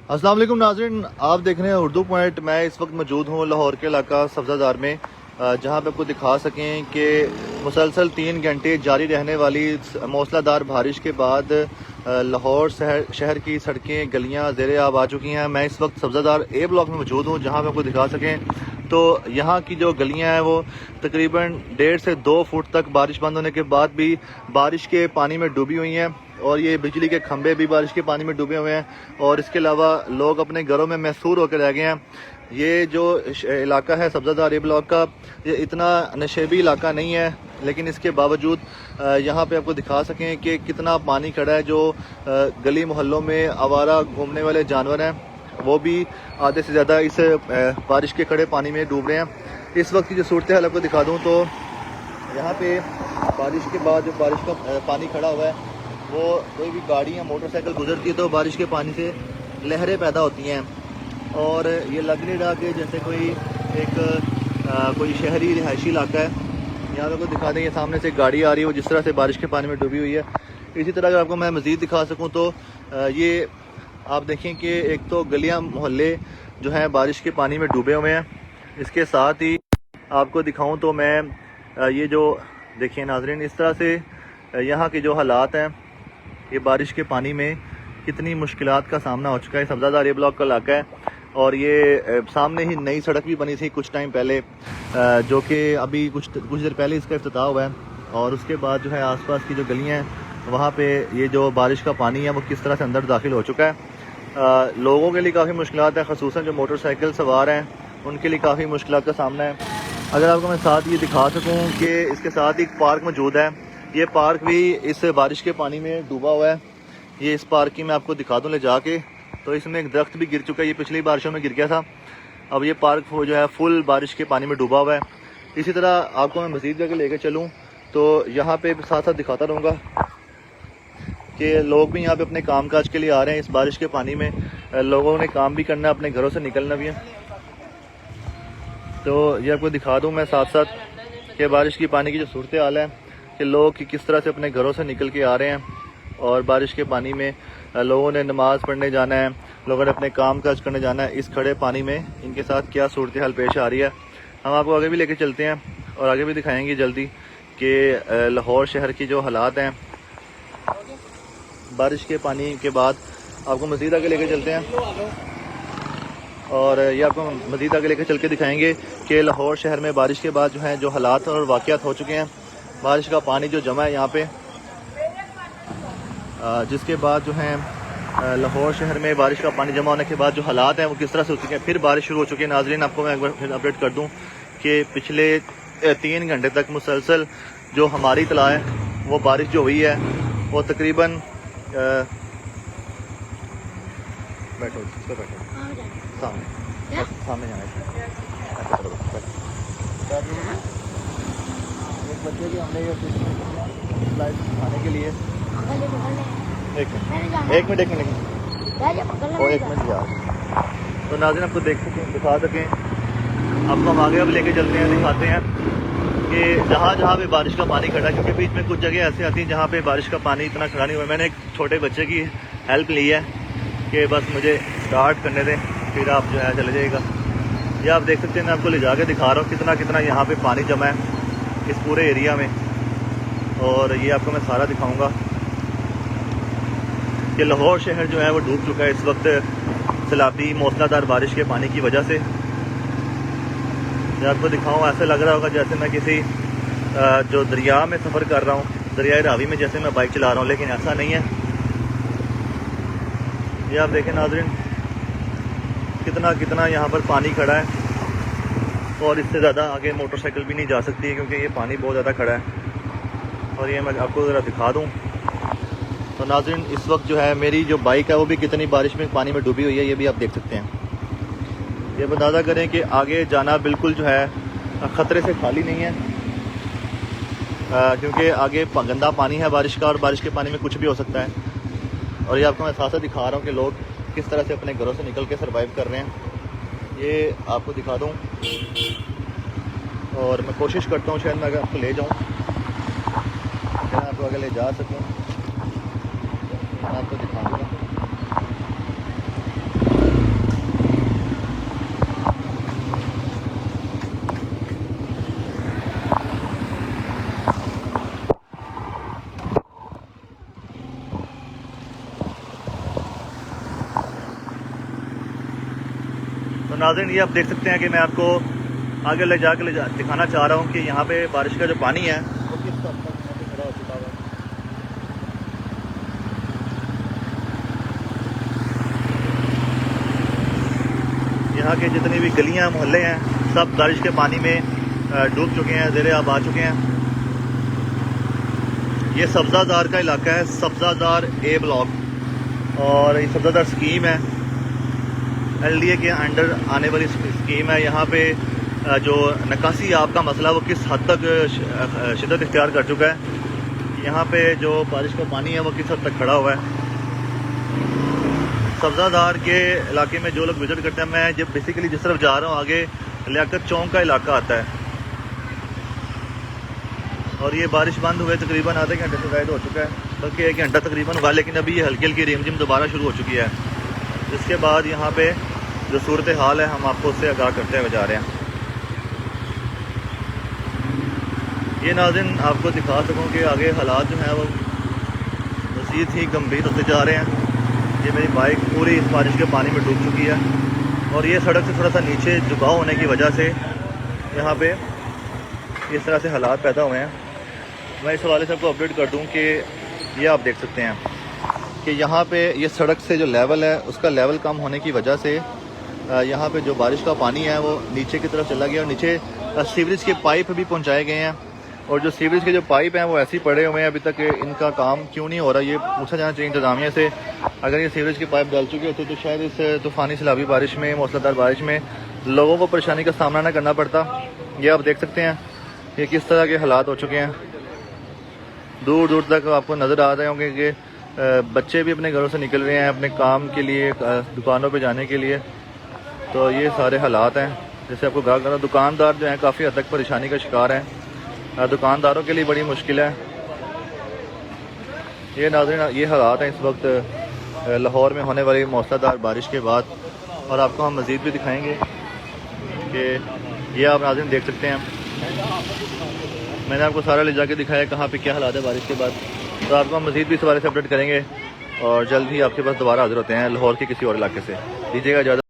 अस्सलाम वालेकुम नाज़रीन, आप देख रहे हैं उर्दू पॉइंट। मैं इस वक्त मौजूद हूँ लाहौर के इलाका सब्ज़ादार में, जहाँ पे आपको दिखा सकें कि मुसलसल 3 घंटे जारी रहने वाली मौसलाधार बारिश के बाद लाहौर शहर की सड़कें गलियाँ ज़ेरे आब आ चुकी हैं। मैं इस वक्त सब्ज़ादार ए ब्लॉक में मौजूद हूँ, जहाँ पे आपको दिखा सकें तो यहाँ की जो गलियाँ हैं वो तकरीबन 1.5 से 2 फुट तक बारिश बंद होने के बाद भी बारिश के पानी में डूबी हुई हैं, और ये बिजली के खंभे भी बारिश के पानी में डूबे हुए हैं। और इसके अलावा लोग अपने घरों में महसूर होकर रह गए हैं। ये जो इलाका है सब्ज़ादार ए ब्लॉक का, ये इतना नशेबी इलाका नहीं है, लेकिन इसके बावजूद यहाँ पे आपको दिखा सकें कि कितना पानी खड़ा है। जो गली मोहल्लों में आवारा घूमने वाले जानवर हैं वो भी आधे से ज़्यादा इस बारिश के खड़े पानी में डूब रहे हैं। इस वक्त की जो सूरत हाल आपको दिखा दूँ तो यहाँ पे बारिश के बाद जो बारिश का पानी खड़ा हुआ है, वो कोई भी गाड़ी या मोटरसाइकिल गुजरती है तो बारिश के पानी से लहरें पैदा होती हैं, और ये लग नहीं रहा कि जैसे कोई शहरी रिहायशी इलाका है। यहाँ पे को दिखा दें, ये सामने से गाड़ी आ रही है वो जिस तरह से बारिश के पानी में डूबी हुई है। इसी तरह अगर आपको मैं मज़ीद दिखा सकूँ तो ये आप देखें कि एक तो गलियाँ मोहल्ले जो हैं बारिश के पानी में डूबे हुए हैं। इसके साथ ही आपको दिखाऊँ तो मैं ये जो देखिए नाज़रीन, इस तरह से यहाँ के जो हालात हैं, ये बारिश के पानी में कितनी मुश्किलात का सामना हो चुका है। सब्ज़ादार ए ब्लॉक का इलाका है, और ये सामने ही नई सड़क भी बनी थी कुछ टाइम पहले, जो कि अभी कुछ देर पहले इसका इफ्तिताह हुआ है। और उसके बाद जो है आसपास की जो गलियां हैं वहाँ पे ये जो बारिश का पानी है वो किस तरह से अंदर दाखिल हो चुका है। लोगों के लिए काफ़ी मुश्किलात है, ख़ुसूसन जो मोटरसाइकिल सवार हैं उनके लिए काफ़ी मुश्किलात का सामना है। अगर आपको मैं साथ ये दिखा सकूँ कि इसके साथ एक पार्क मौजूद है, ये पार्क भी इस बारिश के पानी में डूबा हुआ है। ये इस पार्क की मैं आपको दिखा दूँ ले जाके, तो इसमें एक दरख्त भी गिर चुका है, ये पिछली बारिशों में गिर गया था। अब ये पार्क जो है फुल बारिश के पानी में डूबा हुआ है। इसी तरह आपको मैं मज़ीद जगह लेकर चलूँ तो यहाँ पे साथ साथ दिखाता रहूँगा कि लोग भी यहाँ पे अपने कामकाज के लिए आ रहे हैं। इस बारिश के पानी में लोगों ने काम भी करना है, अपने घरों से निकलना भी है। तो ये आपको दिखा दूँ मैं साथ साथ कि बारिश की पानी की जो सूरत हाल है कि लोग किस तरह से अपने घरों से निकल के आ रहे हैं, और बारिश के पानी में लोगों ने नमाज़ पढ़ने जाना है, लोगों ने अपने काम काज करने जाना है। इस खड़े पानी में इनके साथ क्या सूरत हाल पेश आ रही है, हम आपको आगे भी लेके चलते हैं और आगे भी दिखाएंगे जल्दी कि लाहौर शहर की जो हालात हैं बारिश के पानी के बाद। आपको मज़ीद आगे लेके चलते हैं और ये आपको मज़ीद आगे लेके चल के दिखाएंगे कि लाहौर शहर में बारिश के बाद जो है जो हालात और वाक़यात हो चुके हैं। बारिश का पानी जो जमा है यहाँ पे, जिसके बाद जो है लाहौर शहर में बारिश का पानी जमा होने के बाद जो हालात हैं वो किस तरह से हो चुके हैं। फिर बारिश शुरू हो चुकी है। नाज़रीन, आपको मैं एक बार फिर अपडेट कर दूं कि पिछले 3 घंटे तक मुसलसल जो हमारी इत्तला है वो बारिश जो हुई है वो तकरीबन बैठो सामने जाना है। एक बच्चे की हमने ये स्लाइड खाने के लिए एक मिनट यार। तो नाज़रीन, आपको दिखा सकें, आपको हम आगे अब लेके चलते हैं, दिखाते हैं कि जहाँ पे बारिश का पानी खड़ा है, क्योंकि बीच में कुछ जगह ऐसी आती हैं जहाँ पे बारिश का पानी इतना खड़ा नहीं हुआ। मैंने एक छोटे बच्चे की हेल्प ली है कि बस मुझे स्टार्ट करने दें, फिर आप जो है चले जाइएगा। ये आप देख सकते हैं, मैं आपको ले जाके दिखा रहा हूँ कितना यहाँ पे पानी जमा है इस पूरे एरिया में। और ये आपको मैं सारा दिखाऊंगा कि लाहौर शहर जो है वो डूब चुका है इस वक्त सैलाबी मौसलाधार बारिश के पानी की वजह से। मैं आपको दिखाऊँ, ऐसे लग रहा होगा जैसे मैं किसी जो दरिया में सफ़र कर रहा हूँ, दरियाए रावी में जैसे मैं बाइक चला रहा हूँ, लेकिन ऐसा नहीं है। ये आप देखें नाज़रीन, कितना यहाँ पर पानी खड़ा है, और इससे ज़्यादा आगे मोटरसाइकिल भी नहीं जा सकती है क्योंकि ये पानी बहुत ज़्यादा खड़ा है। और ये मैं आपको ज़रा दिखा दूँ तो नाज़रीन, इस वक्त जो है मेरी जो बाइक है वो भी कितनी बारिश में पानी में डूबी हुई है, ये भी आप देख सकते हैं। ये अंदाज़ा करें कि आगे जाना बिल्कुल जो है ख़तरे से खाली नहीं है, क्योंकि आगे गंदा पानी है बारिश का, और बारिश के पानी में कुछ भी हो सकता है। और ये आपको मैं साथ साथ दिखा रहा हूँ कि लोग किस तरह से अपने घरों से निकल के सर्वाइव कर रहे हैं। ये आपको दिखा दूँ, और मैं कोशिश करता हूँ शायद मैं अगर आपको ले जाऊँ, मैं आपको अगर ले जा सकूँ, मैं आपको दिखा दूँगा। तो नाज़रीन ये आप देख सकते हैं कि मैं आपको आगे ले जाकर दिखाना चाह रहा हूँ कि यहाँ पे बारिश का जो पानी है वो किस हद तक यहाँ पे खड़ा हो चुका है। यहाँ के जितनी भी गलियाँ मोहल्ले हैं सब बारिश के पानी में डूब चुके हैं, ज़ेरे आब आ चुके हैं। ये सब्ज़ादार का इलाका है, सब्ज़ादार ए ब्लॉक, और ये सब्ज़ादार स्कीम है, LDA के अंडर आने वाली स्कीम है। यहाँ पे जो निकासी आब का मसला वो किस हद तक शिद्दत इख्तियार कर चुका है। यहाँ पे जो बारिश का पानी है वो किस हद तक खड़ा हुआ है। सब्ज़ादार के इलाके में जो लोग विज़िट करते हैं, मैं जब बेसिकली जिस तरफ जा रहा हूँ आगे लियाकत चौक का इलाका आता है, और ये बारिश बंद हुए तकरीबन आधे घंटे से ज़ायद हो चुका है, बल्कि 1 घंटा तकरीबन हुआ, लेकिन अभी ये हल्की हल्की रिमझिम दोबारा शुरू हो चुकी है। जिसके बाद यहाँ पे जो सूरत हाल है हम आपको उससे आगाह करते हुए जा रहे हैं। ये नाज़रीन आपको दिखा सकूँ कि आगे हालात जो हैं वो मज़ीद ही गंभीर होते जा रहे हैं। ये मेरी बाइक पूरी इस बारिश के पानी में डूब चुकी है, और ये सड़क से थोड़ा सा नीचे झुकाव होने की वजह से यहाँ पे इस तरह से हालात पैदा हुए हैं। मैं इस हवाले से आपको अपडेट कर दूं कि ये आप देख सकते हैं कि यहाँ पे ये सड़क से जो लेवल है उसका लेवल कम होने की वजह से यहाँ पे जो बारिश का पानी है वो नीचे की तरफ चला गया, और नीचे सीवरेज के पाइप भी पहुँचाए गए हैं। और जो सीवरेज के जो पाइप हैं वो ऐसे ही पड़े हुए हैं, अभी तक इनका काम क्यों नहीं हो रहा ये पूछा जाना चाहिए इंतज़ामिया से। अगर ये सीवरेज के पाइप डाल चुके होते तो शायद इस तूफ़ानी सैलाबी बारिश में, मौसलाधार बारिश में लोगों को परेशानी का सामना ना करना पड़ता। ये आप देख सकते हैं कि किस तरह के हालात हो चुके हैं। दूर दूर तक आपको नज़र आ रहे होंगे कि बच्चे भी अपने घरों से निकल रहे हैं अपने काम के लिए, दुकानों पे जाने के लिए। तो ये सारे हालात हैं। जैसे आपको कहा कर, दुकानदार जो हैं काफ़ी हद तक परेशानी का शिकार हैं। दुकानदारों के लिए बड़ी मुश्किल है। ये नाज़रीन ये हालात हैं इस वक्त लाहौर में होने वाली मौसलाधार बारिश के बाद, और आपको हम मज़ीद भी दिखाएँगे कि ये आप नाज़रीन देख सकते हैं। मैंने आपको सारा ले जाके दिखाया कहाँ पे क्या हालात है बारिश के बाद। तो आपको हम मज़ीद भी इस बारे से अपडेट करेंगे, और जल्द ही आपके पास दोबारा हाजिर होते हैं लाहौर के किसी और इलाके से। दीजिएगा इजाज़त।